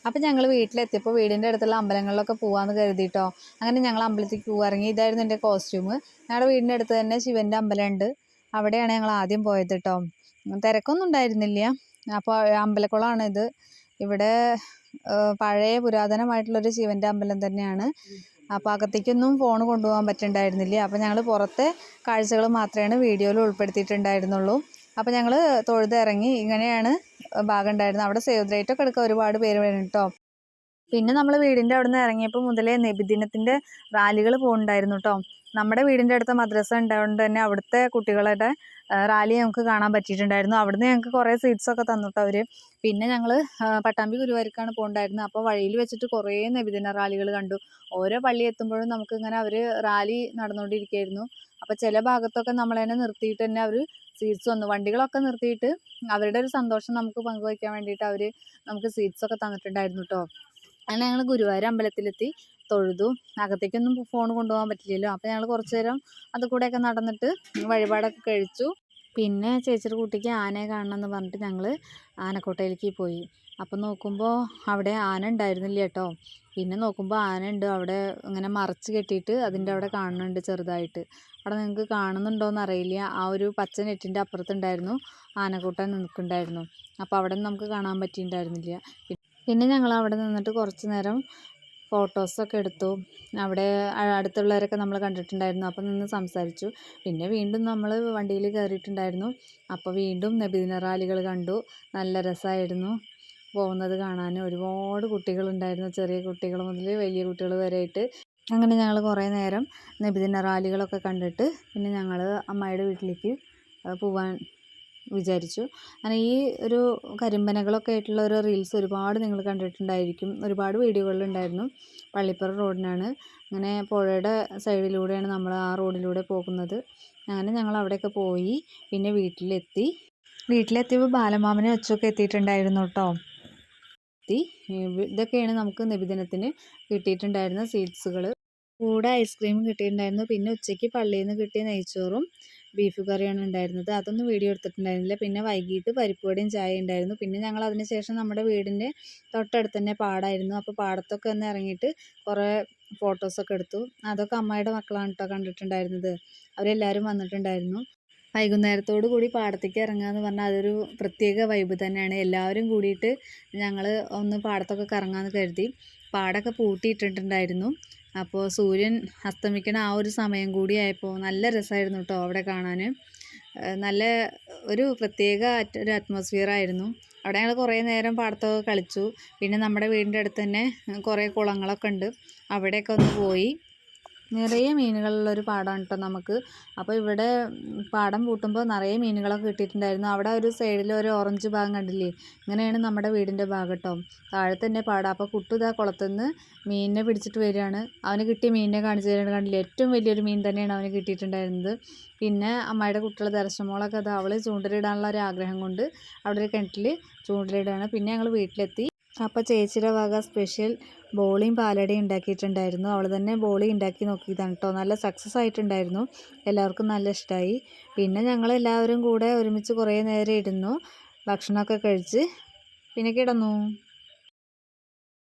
അപ്പം ഞങ്ങൾ വീട്ടിലെത്തിയപ്പോൾ വീടിൻ്റെ അടുത്തുള്ള അമ്പലങ്ങളിലൊക്കെ പോകാമെന്ന് കരുതിയിട്ടോ. അങ്ങനെ ഞങ്ങൾ അമ്പലത്തിലേക്ക് ഇറങ്ങി. ഇതായിരുന്നു എൻ്റെ കോസ്റ്റ്യൂം. ഞങ്ങളുടെ വീടിൻ്റെ അടുത്ത് തന്നെ ശിവൻ്റെ അമ്പലമുണ്ട്. അവിടെയാണ് ഞങ്ങൾ ആദ്യം പോയത് കേട്ടോ. തിരക്കൊന്നും ഉണ്ടായിരുന്നില്ല. അപ്പോൾ അമ്പലക്കുളമാണിത്. ഇവിടെ പഴയ പുരാതനമായിട്ടുള്ളൊരു ശിവൻ്റെ അമ്പലം തന്നെയാണ്. അപ്പോൾ അകത്തേക്കൊന്നും ഫോൺ കൊണ്ടുപോകാൻ പറ്റുന്നുണ്ടായിരുന്നില്ല. അപ്പോൾ ഞങ്ങൾ പുറത്തെ കാഴ്ചകൾ മാത്രമേ വീഡിയോയിൽ ഉൾപ്പെടുത്തിയിട്ടുണ്ടായിരുന്നുള്ളൂ. അപ്പോൾ ഞങ്ങൾ തൊഴുതിറങ്ങി. ഇങ്ങനെയാണ് ഭാഗം ഉണ്ടായിരുന്നത്. അവിടെ സേവ് ദ ഡേറ്റൊക്കെ എടുക്കാൻ ഒരുപാട് പേര് വരും കേട്ടോ. പിന്നെ നമ്മൾ വീടിൻ്റെ അവിടെ നിന്ന് ഇറങ്ങിയപ്പോൾ മുതലേ നബിദിനത്തിൻ്റെ റാലികൾ പോകുന്നുണ്ടായിരുന്നു കേട്ടോ. നമ്മുടെ വീടിൻ്റെ അടുത്ത മദ്രസ ഉണ്ടായതുകൊണ്ട് തന്നെ അവിടുത്തെ കുട്ടികളുടെ റാലി നമുക്ക് കാണാൻ പറ്റിയിട്ടുണ്ടായിരുന്നു. അവിടുന്ന് ഞങ്ങൾക്ക് കുറേ സ്വീറ്റ്സൊക്കെ തന്നിട്ട് അവർ. പിന്നെ ഞങ്ങൾ പട്ടാമ്പി ഗുരുവായൂർക്കാണ് പോകുന്നുണ്ടായിരുന്നത്. അപ്പോൾ വഴിയിൽ വെച്ചിട്ട് കുറേ നബിദിന റാലികൾ കണ്ടു. ഓരോ പള്ളി എത്തുമ്പോഴും നമുക്കിങ്ങനെ അവർ റാലി നടന്നുകൊണ്ടിരിക്കുകയായിരുന്നു. അപ്പോൾ ചില ഭാഗത്തൊക്കെ നമ്മളതിനെ നിർത്തിയിട്ട് തന്നെ അവർ സ്വീറ്റ്സ് വന്നു. വണ്ടികളൊക്കെ നിർത്തിയിട്ട് അവരുടെ ഒരു സന്തോഷം നമുക്ക് പങ്കുവയ്ക്കാൻ വേണ്ടിയിട്ട് അവർ നമുക്ക് സ്വീറ്റ്സൊക്കെ തന്നിട്ടുണ്ടായിരുന്നു കേട്ടോ. അങ്ങനെ ഞങ്ങൾ ഗുരുവായൂർ അമ്പലത്തിലെത്തി, തൊഴുതു. അകത്തേക്കൊന്നും ഫോൺ കൊണ്ടുപോകാൻ പറ്റില്ലല്ലോ. അപ്പോൾ ഞങ്ങൾ കുറച്ച് നേരം അത് കൂടെയൊക്കെ നടന്നിട്ട് വഴിപാടൊക്കെ കഴിച്ചു. പിന്നെ ചേച്ചിയുടെ കുട്ടിക്ക് ആനയെ കാണണമെന്ന് പറഞ്ഞിട്ട് ഞങ്ങൾ ആനക്കോട്ടയിലേക്ക് പോയി. അപ്പം നോക്കുമ്പോൾ അവിടെ ആന ഉണ്ടായിരുന്നില്ല കേട്ടോ. പിന്നെ നോക്കുമ്പോൾ ആന ഉണ്ട് അവിടെ, ഇങ്ങനെ മറച്ച് കെട്ടിയിട്ട് അതിൻ്റെ അവിടെ കാണുന്നുണ്ട് ചെറുതായിട്ട്. അവിടെ നിങ്ങൾക്ക് കാണുന്നുണ്ടോയെന്ന് അറിയില്ല. ആ ഒരു പച്ച നെറ്റിൻ്റെ അപ്പുറത്തുണ്ടായിരുന്നു ആനക്കൂട്ടൻ നിൽക്കുന്നുണ്ടായിരുന്നു. അപ്പോൾ അവിടെ നിന്ന് നമുക്ക് കാണാൻ പറ്റിയിട്ടുണ്ടായിരുന്നില്ല. പിന്നെ ഞങ്ങൾ അവിടെ നിന്നിട്ട് കുറച്ച് നേരം ഫോട്ടോസൊക്കെ എടുത്തു. അവിടെ അടുത്തുള്ളവരൊക്കെ നമ്മൾ കണ്ടിട്ടുണ്ടായിരുന്നു. അപ്പോൾ നിന്ന് സംസാരിച്ചു. പിന്നെ വീണ്ടും നമ്മൾ വണ്ടിയിൽ കയറിയിട്ടുണ്ടായിരുന്നു. അപ്പോൾ വീണ്ടും നബിദിന റാലികൾ കണ്ടു. നല്ല രസമായിരുന്നു പോകുന്നത് കാണാൻ. ഒരുപാട് കുട്ടികളുണ്ടായിരുന്നു, ചെറിയ കുട്ടികൾ മുതൽ വലിയ കുട്ടികൾ വരെയായിട്ട്. അങ്ങനെ ഞങ്ങൾ കുറേ നേരം നബിദിന റാലികളൊക്കെ കണ്ടിട്ട് പിന്നെ ഞങ്ങൾ അമ്മായിയുടെ വീട്ടിലേക്ക് പോവാൻ വിചാരിച്ചു. അങ്ങനെ ഈ ഒരു കരിമ്പനകളൊക്കെ ആയിട്ടുള്ള ഒരു റീൽസ് ഒരുപാട് നിങ്ങൾ കണ്ടിട്ടുണ്ടായിരിക്കും. ഒരുപാട് വീഡിയോകളിലുണ്ടായിരുന്നു. പള്ളിപ്പുറം റോഡിനാണ്. അങ്ങനെ പുഴയുടെ സൈഡിലൂടെയാണ് നമ്മൾ ആ റോഡിലൂടെ പോകുന്നത്. അങ്ങനെ ഞങ്ങൾ അവിടെയൊക്കെ പോയി. പിന്നെ വീട്ടിലെത്തിയപ്പോൾ ബാലമാമനെ ഒച്ചയൊക്കെ എത്തിയിട്ടുണ്ടായിരുന്നു കേട്ടോ. ഇതൊക്കെയാണ് നമുക്ക് നബിദിനത്തിന് കിട്ടിയിട്ടുണ്ടായിരുന്ന സ്വീറ്റ്സുകൾ. കൂടെ ഐസ്ക്രീമും കിട്ടിയിട്ടുണ്ടായിരുന്നു. പിന്നെ ഉച്ചയ്ക്ക് പള്ളിയിൽ നിന്ന് കിട്ടിയ നെയ്ച്ചോറും ബീഫ് കറിയാണ് ഉണ്ടായിരുന്നത്. അതൊന്നും വീഡിയോ എടുത്തിട്ടുണ്ടായിരുന്നില്ല. പിന്നെ വൈകിട്ട് പരിപ്പുവടയും ചായ ഉണ്ടായിരുന്നു. പിന്നെ ഞങ്ങൾ അതിന് ശേഷം നമ്മുടെ വീടിൻ്റെ തൊട്ടടുത്ത് തന്നെ പാടമായിരുന്നു. അപ്പോൾ പാടത്തൊക്കെ ഒന്ന് ഇറങ്ങിയിട്ട് കുറേ ഫോട്ടോസൊക്കെ എടുത്തു. അതൊക്കെ അമ്മായിയുടെ മക്കളാണ് കേട്ടോ കണ്ടിട്ടുണ്ടായിരുന്നത്. അവരെല്ലാവരും വന്നിട്ടുണ്ടായിരുന്നു. വൈകുന്നേരത്തോടു കൂടി പാടത്തേക്ക് ഇറങ്ങുക എന്ന് പറഞ്ഞാൽ അതൊരു പ്രത്യേക വൈബ് തന്നെയാണ്. എല്ലാവരും കൂടിയിട്ട് ഞങ്ങൾ ഒന്ന് പാടത്തൊക്കെ കറങ്ങാമെന്ന് കരുതി. പാടമൊക്കെ പൂട്ടിയിട്ടിട്ടുണ്ടായിരുന്നു. അപ്പോൾ സൂര്യൻ അസ്തമിക്കണ ആ ഒരു സമയം കൂടി ആയപ്പോൾ നല്ല രസമായിരുന്നു കേട്ടോ അവിടെ കാണാൻ. നല്ല ഒരു പ്രത്യേക ഒരു അറ്റ്മോസ്ഫിയർ ആയിരുന്നു. അവിടെ ഞങ്ങൾ കുറേ നേരം പാടത്തൊക്കെ കളിച്ചു. പിന്നെ നമ്മുടെ വീടിൻ്റെ അടുത്ത് തന്നെ കുറേ കുളങ്ങളൊക്കെ ഉണ്ട്. അവിടെയൊക്കെ ഒന്ന് പോയി. നിറയെ മീനുകളുള്ളൊരു പാടമാണ് കേട്ടോ നമുക്ക്. അപ്പോൾ ഇവിടെ പാടം പൂട്ടുമ്പോൾ നിറയെ മീനുകളൊക്കെ കിട്ടിയിട്ടുണ്ടായിരുന്നു. അവിടെ ഒരു സൈഡിൽ ഒരു ഓറഞ്ച് ഭാഗം കണ്ടില്ലേ, ഇങ്ങനെയാണ് നമ്മുടെ വീടിൻ്റെ ഭാഗം കേട്ടോ. താഴെ തന്നെ പാടം. അപ്പോൾ കുട്ടു ഇതാ കുളത്തുനിന്ന് മീനിനെ പിടിച്ചിട്ട് വരികയാണ്. അവന് കിട്ടിയ മീനിനെ കാണിച്ചു തരാൻ കണ്ടില്ലേ, ഏറ്റവും വലിയൊരു മീൻ തന്നെയാണ് അവന് കിട്ടിയിട്ടുണ്ടായിരുന്നത്. പിന്നെ അമ്മയുടെ കുട്ടികൾ ദർശനമോളൊക്കെ അത് അവൾ ചൂണ്ടലിടാനുള്ള ഒരു ആഗ്രഹം കൊണ്ട് അവിടെ ഒരു കിണറ്റിൽ ചൂണ്ടലിടുകയാണ്. പിന്നെ ഞങ്ങൾ വീട്ടിലെത്തി. അപ്പോൾ ചേച്ചിയുടെ വക സ്പെഷ്യൽ ബോളിയും പാലടയും ഉണ്ടാക്കിയിട്ടുണ്ടായിരുന്നു. അവൾ തന്നെ ബോളി ഉണ്ടാക്കി നോക്കിയതാണ് കേട്ടോ. നല്ല സക്സസ് ആയിട്ടുണ്ടായിരുന്നു. എല്ലാവർക്കും നല്ല ഇഷ്ടമായി. പിന്നെ ഞങ്ങളെല്ലാവരും കൂടെ ഒരുമിച്ച് കുറേ നേരം ഇരുന്നു. ഭക്ഷണമൊക്കെ കഴിച്ച് പിന്നെ കിടന്നു.